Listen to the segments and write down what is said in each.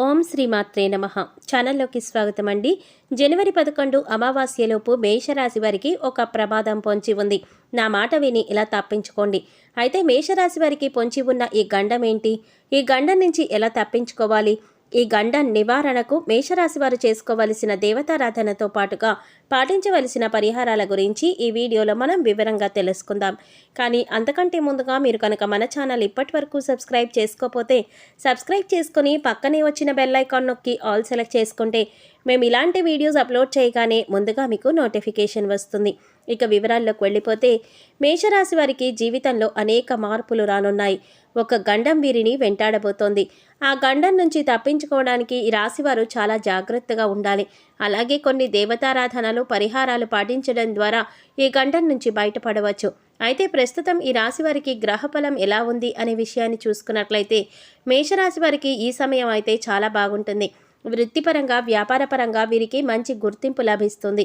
ఓం శ్రీ మాత్రే నమః. ఛానల్లోకి స్వాగతం అండి. జనవరి 11 అమావాస్యలోపు మేషరాశి వారికి ఒక ప్రమాదం పొంచి ఉంది. నా మాట విని ఇలా తప్పించుకోండి. అయితే మేషరాశి వారికి పొంచి ఉన్న ఈ గండం ఏంటి? ఈ గండం నుంచి ఎలా తప్పించుకోవాలి? ఈ గండం నివారణకు మేషరాశి వారు చేసుకోవలసిన దేవతారాధనతో పాటుగా పాటించవలసిన పరిహారాల గురించి ఈ వీడియోలో మనం వివరంగా తెలుసుకుందాం. కానీ అంతకంటే ముందుగా మీరు కనుక మన ఛానల్ ఇప్పటి వరకు సబ్స్క్రైబ్ చేసుకోకపోతే సబ్స్క్రైబ్ చేసుకుని పక్కనే వచ్చిన బెల్ ఐకాన్ నొక్కి ఆల్ సెలెక్ట్ చేసుకుంటే మేము ఇలాంటి వీడియోస్ అప్లోడ్ చేయగానే ముందుగా మీకు నోటిఫికేషన్ వస్తుంది. ఇక వివరాల్లోకి వెళ్ళిపోతే మేషరాశి వారికి జీవితంలో అనేక మార్పులు రానున్నాయి. ఒక గండం వీరిని వెంటాడబోతోంది. ఆ గండం నుంచి తప్పించుకోవడానికి ఈ రాశివారు చాలా జాగ్రత్తగా ఉండాలి. అలాగే కొన్ని దేవతారాధనలు పరిహారాలు పాటించడం ద్వారా ఈ గండం నుంచి బయటపడవచ్చు. అయితే ప్రస్తుతం ఈ రాశి వారికి గ్రహఫలం ఎలా ఉంది అనే విషయాన్ని చూసుకున్నట్లయితే మేషరాశి వారికి ఈ సమయం అయితే చాలా బాగుంటుంది. వృత్తిపరంగా వ్యాపారపరంగా వీరికి మంచి గుర్తింపు లభిస్తుంది.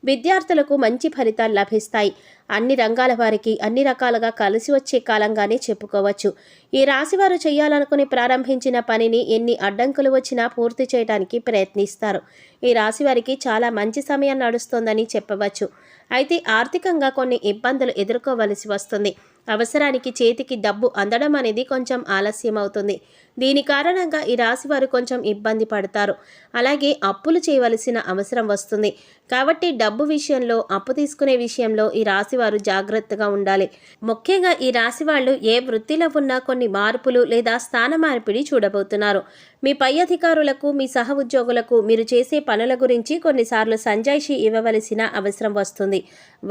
విద్యార్థులకు మంచి ఫలితాలు లభిస్తాయి. అన్ని రంగాల వారికి అన్ని రకాలుగా కలిసి వచ్చే కాలంగానే చెప్పుకోవచ్చు. ఈ రాశివారు చేయాలనుకుని ప్రారంభించిన పనిని ఎన్ని అడ్డంకులు వచ్చినా పూర్తి చేయడానికి ప్రయత్నిస్తారు. ఈ రాశివారికి చాలా మంచి సమయం నడుస్తోందని చెప్పవచ్చు. అయితే ఆర్థికంగా కొన్ని ఇబ్బందులు ఎదుర్కోవలసి వస్తుంది. అవసరానికి చేతికి డబ్బు అందడం అనేది కొంచెం ఆలస్యం అవుతుంది. దీని కారణంగా ఈ రాశివారు కొంచెం ఇబ్బంది పడతారు. అలాగే అప్పులు చేయవలసిన అవసరం వస్తుంది. కాబట్టి డబ్బు విషయంలో అప్పు తీసుకునే విషయంలో ఈ రాశివారు జాగ్రత్తగా ఉండాలి. ముఖ్యంగా ఈ రాశి వాళ్ళు ఏ వృత్తిలో ఉన్నా కొన్ని మార్పులు లేదా స్థాన మార్పిడి చూడబోతున్నారు. మీ పై అధికారులకు మీ సహ ఉద్యోగులకు మీరు చేసే పనుల గురించి కొన్నిసార్లు సంజాయిషీ ఇవ్వవలసిన అవసరం వస్తుంది.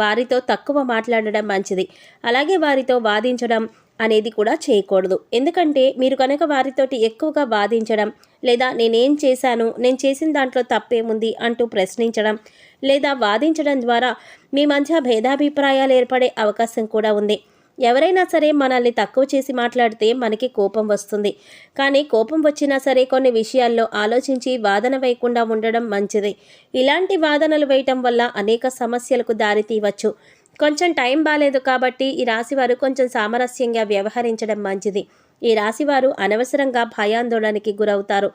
వారితో తక్కువ మాట్లాడడం మంచిది. అలాగే వారితో వాదించడం అనేది కూడా చేయకూడదు. ఎందుకంటే మీరు కనుక వారితోటి ఎక్కువగా వాదించడం లేదా నేను చేసిన దాంట్లో తప్పేముంది అంటూ ప్రశ్నించడం లేదా వాదించడం ద్వారా మీ మధ్య భేదాభిప్రాయాలు ఏర్పడే అవకాశం కూడా ఉంది. ఎవరైనా సరే మనల్ని తక్కువ చేసి మాట్లాడితే మనకి కోపం వస్తుంది. కానీ కోపం వచ్చినా సరే కొన్ని విషయాల్లో ఆలోచించి వాదన వేయకుండా ఉండడం మంచిది. ఇలాంటి వాదనలు వేయటం వల్ల అనేక సమస్యలకు దారితీయవచ్చు. కొంచెం టైం బాలేదు కాబట్టి ఈ రాశివారు కొంచెం సామరస్యంగా వ్యవహరించడం మంచిది. ఈ రాశివారు అనవసరంగా భయాందోళనకి గురవుతారు.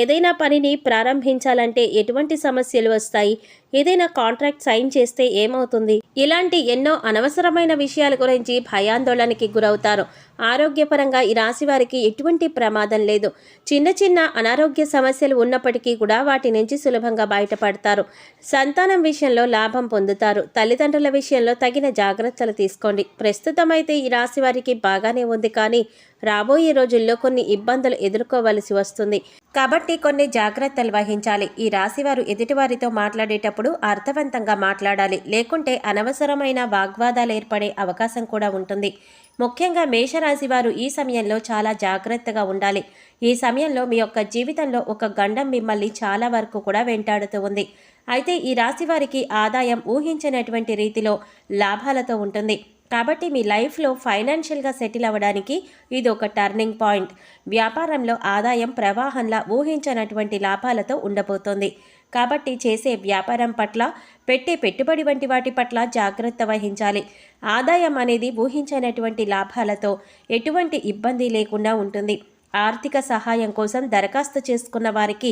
ఏదైనా పనిని ప్రారంభించాలంటే ఎటువంటి సమస్యలు వస్తాయి, ఏదైనా కాంట్రాక్ట్ సైన్ చేస్తే ఏమవుతుంది, ఇలాంటి ఎన్నో అనవసరమైన విషయాల గురించి భయాందోళనకి గురవుతారు. ఆరోగ్యపరంగా ఈ రాశి వారికి ఎటువంటి ప్రమాదం లేదు. చిన్న చిన్న అనారోగ్య సమస్యలు ఉన్నప్పటికీ కూడా వాటి నుంచి సులభంగా బయటపడతారు. సంతానం విషయంలో లాభం పొందుతారు. తల్లిదండ్రుల విషయంలో తగిన జాగ్రత్తలు తీసుకోండి. ప్రస్తుతం అయితే ఈ రాశి వారికి బాగానే ఉంది, కానీ రాబోయే రోజుల్లో కొన్ని ఇబ్బందులు ఎదుర్కోవలసి వస్తుంది. కాబట్టి కొన్ని జాగ్రత్తలు వహించాలి. ఈ రాశివారు ఎదుటివారితో మాట్లాడేటప్పుడు అర్థవంతంగా మాట్లాడాలి. లేకుంటే అనవసరమైన వాగ్వాదాలు ఏర్పడే అవకాశం కూడా ఉంటుంది. ముఖ్యంగా మేషరాశి వారు ఈ సమయంలో చాలా జాగ్రత్తగా ఉండాలి. ఈ సమయంలో మీ యొక్క జీవితంలో ఒక గండం మిమ్మల్ని చాలా వరకు కూడా వెంటాడుతూ ఉంది. అయితే ఈ రాశి వారికి ఆదాయం ఊహించినటువంటి రీతిలో లాభాలతో ఉంటుంది. కాబట్టి మీ లైఫ్లో ఫైనాన్షియల్గా సెటిల్ అవ్వడానికి ఇది ఒక టర్నింగ్ పాయింట్. వ్యాపారంలో ఆదాయం ప్రవాహంలా ఊహించినటువంటి లాభాలతో ఉండబోతోంది. కాబట్టి చేసే వ్యాపారం పట్ల, పెట్టే పెట్టుబడి వంటి వాటి పట్ల జాగ్రత్త వహించాలి. ఆదాయం అనేది ఊహించినటువంటి లాభాలతో ఎటువంటి ఇబ్బంది లేకుండా ఉంటుంది. ఆర్థిక సహాయం కోసం దరఖాస్తు చేసుకున్న వారికి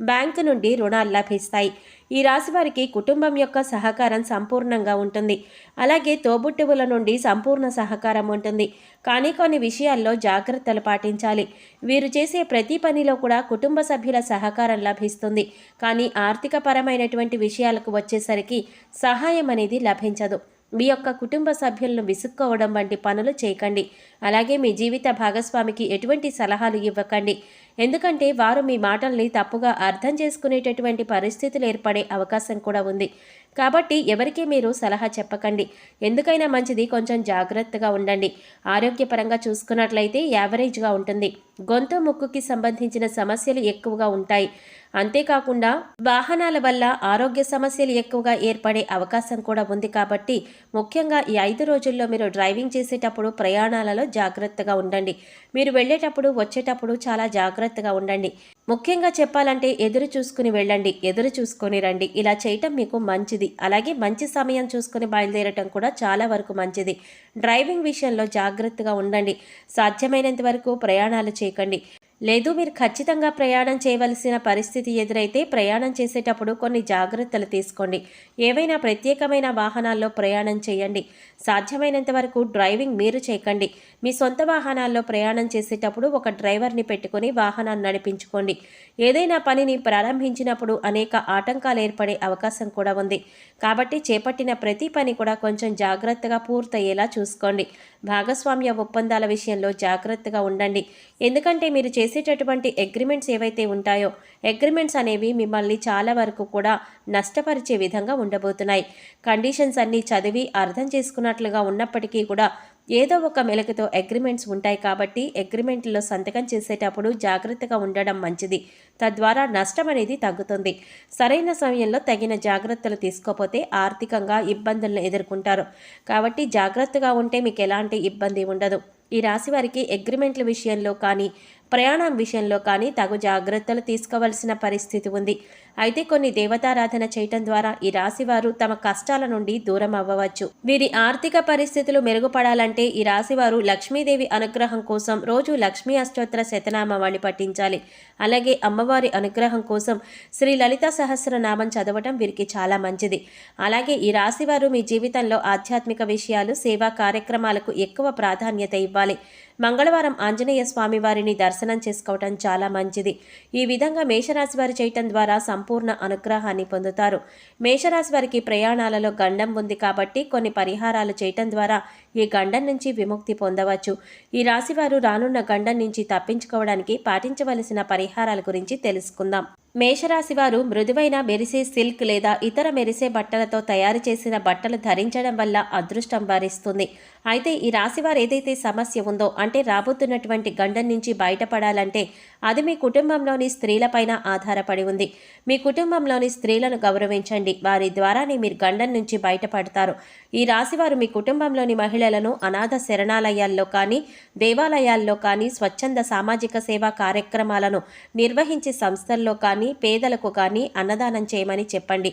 బ్యాంకు నుండి రుణాలు లభిస్తాయి. ఈ రాశి వారికి కుటుంబం యొక్క సహకారం సంపూర్ణంగా ఉంటుంది. అలాగే తోబుట్టువుల నుండి సంపూర్ణ సహకారం ఉంటుంది. కానీ కొన్ని విషయాల్లో జాగ్రత్తలు పాటించాలి. వీరు చేసే ప్రతి పనిలో కూడా కుటుంబ సభ్యుల సహకారం లభిస్తుంది. కానీ ఆర్థిక పరమైనటువంటి విషయాలకు వచ్చేసరికి సహాయం అనేది లభించదు. మీ యొక్క కుటుంబ సభ్యులను విసుక్కోవడం వంటి పనులు చేయకండి. అలాగే మీ జీవిత భాగస్వామికి ఎటువంటి సలహాలు ఇవ్వకండి. ఎందుకంటే వారు మీ మాటల్ని తప్పుగా అర్థం చేసుకునేటటువంటి పరిస్థితులు ఏర్పడే అవకాశం కూడా ఉంది. కాబట్టి ఎవరికీ మీరు సలహా చెప్పకండి. ఎందుకైనా మంచిది కొంచెం జాగ్రత్తగా ఉండండి. ఆరోగ్యపరంగా చూసుకున్నట్లయితే యావరేజ్గా ఉంటుంది. గొంతు ముక్కుకి సంబంధించిన సమస్యలు ఎక్కువగా ఉంటాయి. అంతేకాకుండా వాహనాల వల్ల ఆరోగ్య సమస్యలు ఎక్కువగా ఏర్పడే అవకాశం కూడా ఉంది. కాబట్టి ముఖ్యంగా ఈ 5 రోజుల్లో మీరు డ్రైవింగ్ చేసేటప్పుడు ప్రయాణాలలో జాగ్రత్తగా ఉండండి. మీరు వెళ్ళేటప్పుడు వచ్చేటప్పుడు చాలా జాగ్రత్తగా ఉండండి. ముఖ్యంగా చెప్పాలంటే ఎదురు చూసుకుని వెళ్ళండి, ఎదురు చూసుకొని రండి. ఇలా చేయటం మీకు మంచిది. అలాగే మంచి సమయం చూసుకుని బయలుదేరటం కూడా చాలా వరకు మంచిది. డ్రైవింగ్ విషయంలో జాగ్రత్తగా ఉండండి. సాధ్యమైనంత వరకు ప్రయాణాలు చేయకండి. లేదు మీరు ఖచ్చితంగా ప్రయాణం చేయవలసిన పరిస్థితి ఎదురైతే ప్రయాణం చేసేటప్పుడు కొన్ని జాగ్రత్తలు తీసుకోండి. ఏవైనా ప్రత్యేకమైన వాహనాల్లో ప్రయాణం చేయండి. సాధ్యమైనంత వరకు డ్రైవింగ్ మీరు చేయకండి. మీ సొంత వాహనాల్లో ప్రయాణం చేసేటప్పుడు ఒక డ్రైవర్ని పెట్టుకుని వాహనాన్ని నడిపించుకోండి. ఏదైనా పనిని ప్రారంభించినప్పుడు అనేక ఆటంకాలు ఏర్పడే అవకాశం కూడా ఉంది. కాబట్టి చేపట్టిన ప్రతి పని కూడా కొంచెం జాగ్రత్తగా పూర్తయ్యేలా చూసుకోండి. భాగస్వామ్య ఒప్పందాల విషయంలో జాగ్రత్తగా ఉండండి. ఎందుకంటే మీరు చేసేటటువంటి అగ్రిమెంట్స్ ఏవైతే ఉంటాయో అగ్రిమెంట్స్ అనేవి మిమ్మల్ని చాలా వరకు కూడా నష్టపరిచే విధంగా ఉండబోతున్నాయి. కండిషన్స్ అన్నీ చదివి అర్థం చేసుకున్నట్లుగా ఉన్నప్పటికీ కూడా ఏదో ఒక మెలకుతో అగ్రిమెంట్స్ ఉంటాయి. కాబట్టి అగ్రిమెంట్లో సంతకం చేసేటప్పుడు జాగ్రత్తగా ఉండడం మంచిది. తద్వారా నష్టం అనేది తగ్గుతుంది. సరైన సమయంలో తగిన జాగ్రత్తలు తీసుకోకపోతే ఆర్థికంగా ఇబ్బందులను ఎదుర్కొంటారు. కాబట్టి జాగ్రత్తగా ఉంటే మీకు ఎలాంటి ఇబ్బంది ఉండదు. ఈ రాశి వారికి అగ్రిమెంట్ల విషయంలో కానీ ప్రయాణం విషయంలో కానీ తగు జాగ్రత్తలు తీసుకోవాల్సిన పరిస్థితి ఉంది. అయితే కొన్ని దేవతారాధన చేయటం ద్వారా ఈ రాశివారు తమ కష్టాల నుండి దూరం అవ్వవచ్చు. వీరి ఆర్థిక పరిస్థితులు మెరుగుపడాలంటే ఈ రాశివారు లక్ష్మీదేవి అనుగ్రహం కోసం రోజు లక్ష్మీ అష్టోత్తర శతనామావళి పఠించాలి. అలాగే అమ్మవారి అనుగ్రహం కోసం శ్రీ లలిత సహస్రనామం చదవటం వీరికి చాలా మంచిది. అలాగే ఈ రాశివారు మీ జీవితంలో ఆధ్యాత్మిక విషయాలు, సేవా కార్యక్రమాలకు ఎక్కువ ప్రాధాన్యత ఇవ్వాలి. మంగళవారం ఆంజనేయ స్వామి వారిని దర్శనం చేసుకోవటం చాలా మంచిది. ఈ విధంగా మేషరాశి వారు చేయటం ద్వారా సంపూర్ణ అనుగ్రహాన్ని పొందుతారు. మేషరాశి వారికి ప్రయాణాలలో గండం ఉంది కాబట్టి కొన్ని పరిహారాలు చేయటం ద్వారా ఈ గండం నుంచి విముక్తి పొందవచ్చు. ఈ రాశివారు రానున్న గండం నుంచి తప్పించుకోవడానికి పాటించవలసిన పరిహారాల గురించి తెలుసుకుందాం. మేషరాశి వారు మృదువైన మెరిసే సిల్క్ లేదా ఇతర మెరిసే బట్టలతో తయారు చేసిన బట్టలు ధరించడం వల్ల అదృష్టం వరిస్తుంది. అయితే ఈ రాశివారు ఏదైతే సమస్య ఉందో అంటే రాబోతున్నటువంటి గండం నుంచి బయటపడాలంటే అది మీ కుటుంబంలోని స్త్రీలపైన ఆధారపడి ఉంది. మీ కుటుంబంలోని స్త్రీలను గౌరవించండి. వారి ద్వారానే మీరు గండం నుంచి బయటపడతారు. ఈ రాశివారు మీ కుటుంబంలోని మహిళలను అనాథ శరణాలయాల్లో కానీ దేవాలయాల్లో కానీ స్వచ్ఛంద సామాజిక సేవా కార్యక్రమాలను నిర్వహించే సంస్థల్లో కానీ పేదలకు కానీ అన్నదానం చేయమని చెప్పండి.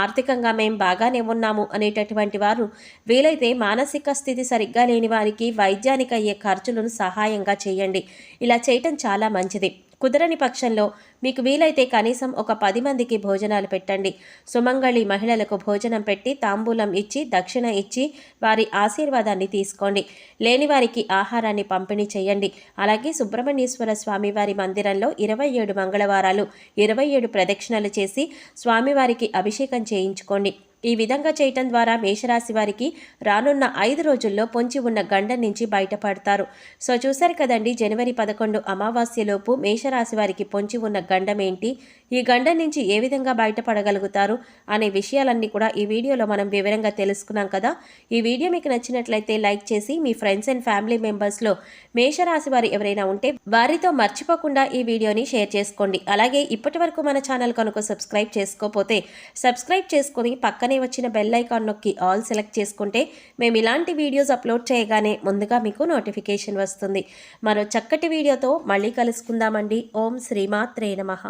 ఆర్థికంగా మేం బాగానే ఉన్నాము అనేటటువంటి వారు వీలైతే మానసిక స్థితి సరిగ్గా లేని వారికి వైద్యానికి అయ్యే ఖర్చులను సహాయంగా చేయండి. ఇలా చేయటం చాలా మంచిది. కుదరని పక్షంలో మీకు వీలైతే కనీసం ఒక 10 మందికి భోజనాలు పెట్టండి. సుమంగళి మహిళలకు భోజనం పెట్టి తాంబూలం ఇచ్చి దక్షిణ ఇచ్చి వారి ఆశీర్వాదాన్ని తీసుకోండి. లేని వారికి ఆహారాన్ని పంపిణీ చేయండి. అలాగే సుబ్రహ్మణ్యేశ్వర స్వామివారి మందిరంలో 27 మంగళవారాలు 27 ప్రదక్షిణలు చేసి స్వామివారికి అభిషేకం చేయించుకోండి. ఈ విధంగా చేయటం ద్వారా మేషరాశి వారికి రానున్న 5 రోజుల్లో పొంచి ఉన్న గండం నుంచి బయటపడతారు. సో చూశారు కదండి, జనవరి 11 అమావాస్యలోపు మేషరాశి వారికి పొంచి ఉన్న గండం ఏంటి, ఈ గండం నుంచి ఏ విధంగా బయటపడగలుగుతారు అనే విషయాలన్నీ కూడా ఈ వీడియోలో మనం వివరంగా తెలుసుకున్నాం కదా. ఈ వీడియో మీకు నచ్చినట్లయితే లైక్ చేసి మీ ఫ్రెండ్స్ అండ్ ఫ్యామిలీ మెంబర్స్లో మేషరాశి వారు ఎవరైనా ఉంటే వారితో మర్చిపోకుండా ఈ వీడియోని షేర్ చేసుకోండి. అలాగే ఇప్పటి వరకు మన ఛానల్ కనుక సబ్స్క్రైబ్ చేసుకోకపోతే సబ్స్క్రైబ్ చేసుకుని పక్కనే వచ్చిన బెల్ ఐకాన్ నొక్కి ఆల్ సెలెక్ట్ చేసుకుంటే మేము ఇలాంటి వీడియోస్ అప్లోడ్ చేయగానే ముందుగా మీకు నోటిఫికేషన్ వస్తుంది. మరో చక్కటి వీడియోతో మళ్ళీ కలుసుకుందామండి. ఓం శ్రీమాత్రే నమః.